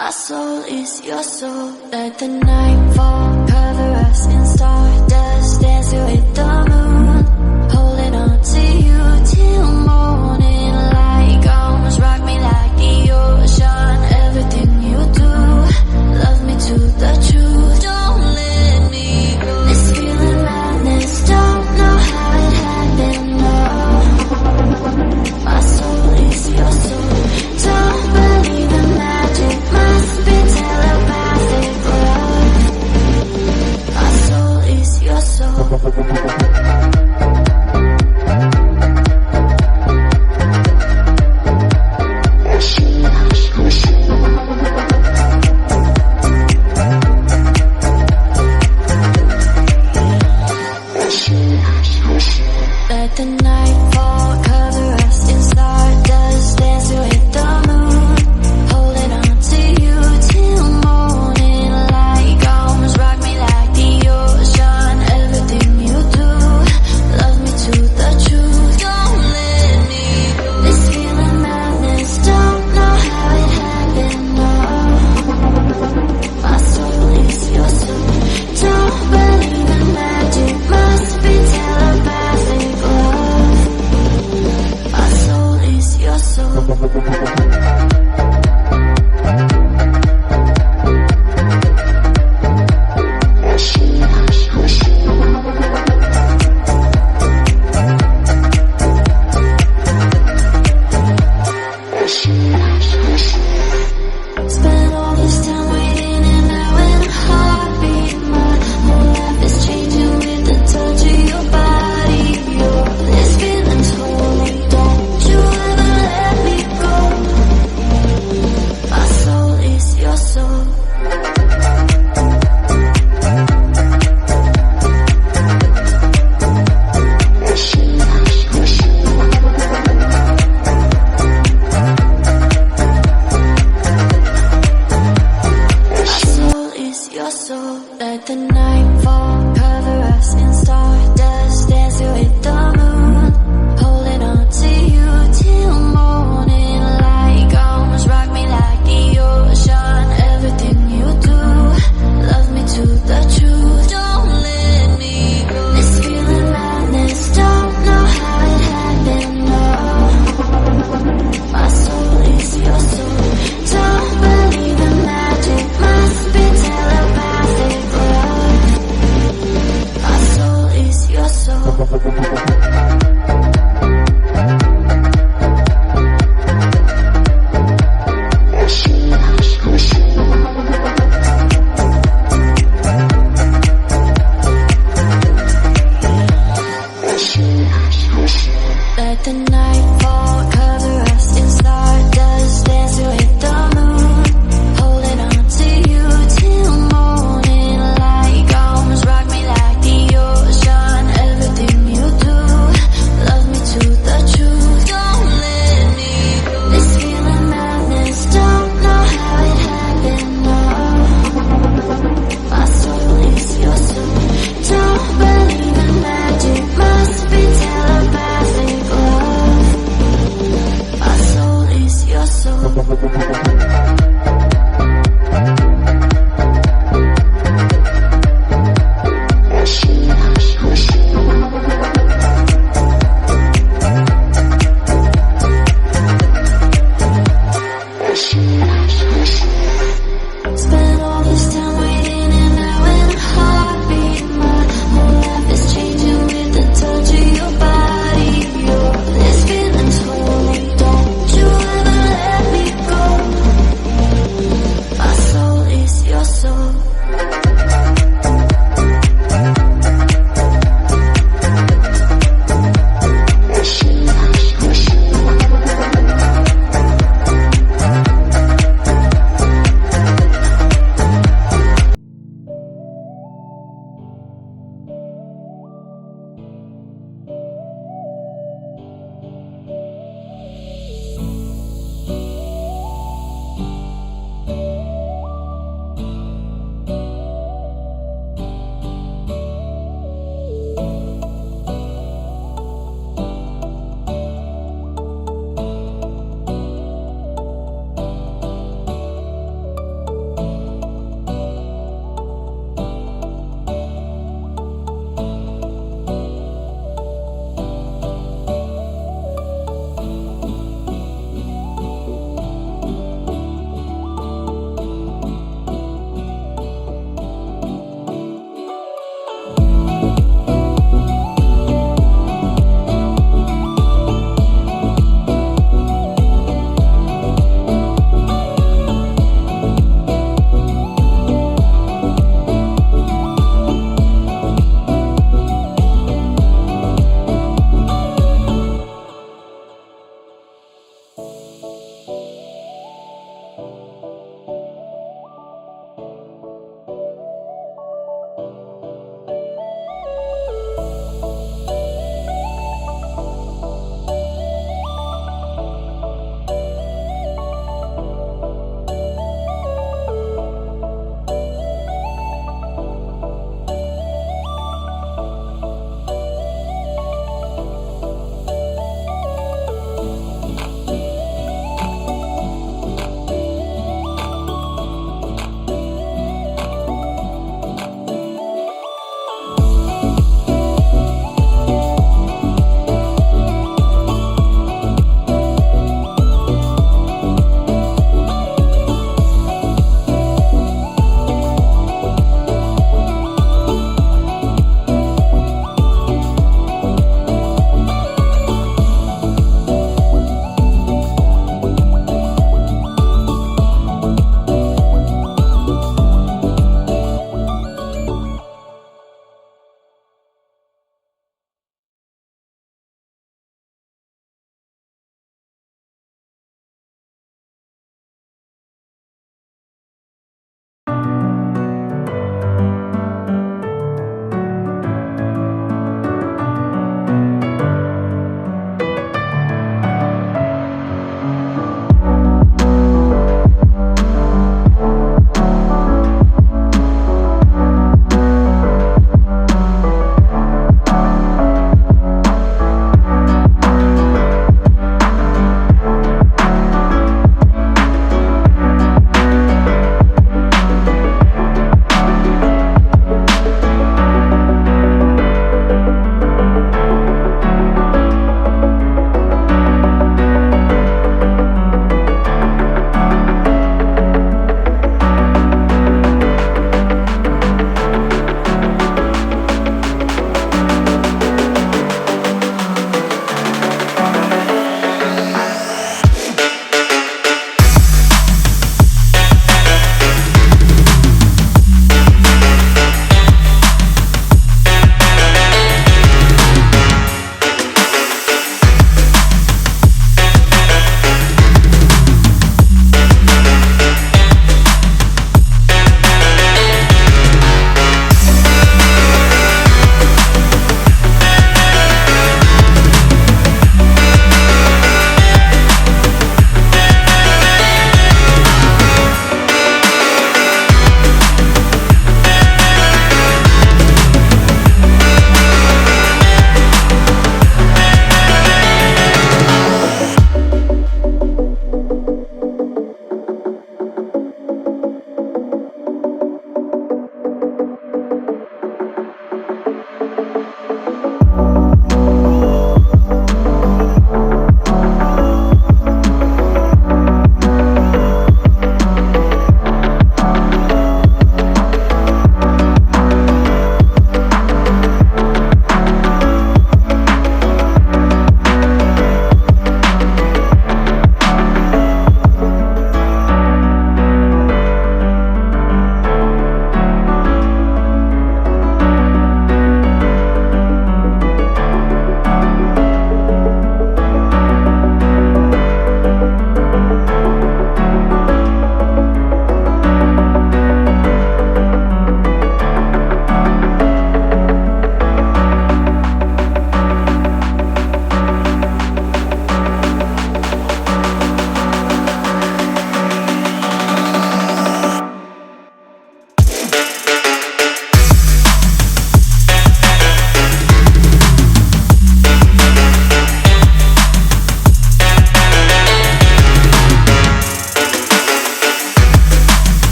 Our soul is your soul. Let the night fall, cover us in stardust, dancing with the moon, holding on to you till morning light comes. Rock me like the ocean, everything you do, love me to the truth, don't let me go. This feeling madness, don't know how it happened, no. My soul is your soul, don't believe in magic, must be telepathic love. My soul is your soul. Let the night fall, cover us in stardust, dancing with the moon, holding on to you till morning light comes. Rock me like the ocean, everything you do, love me to the truth, don't let me go. This feeling madness, don't know how it happened, no. My soul is your soul, don't believe in magic, must be telepathic love. My soul is your soul. Spent all this time waiting and now in a heartbeat, my whole life is changing with the touch of your body. This feeling's holy, don't you ever let me go. My soul is your soul. My soul is your soul. Let the night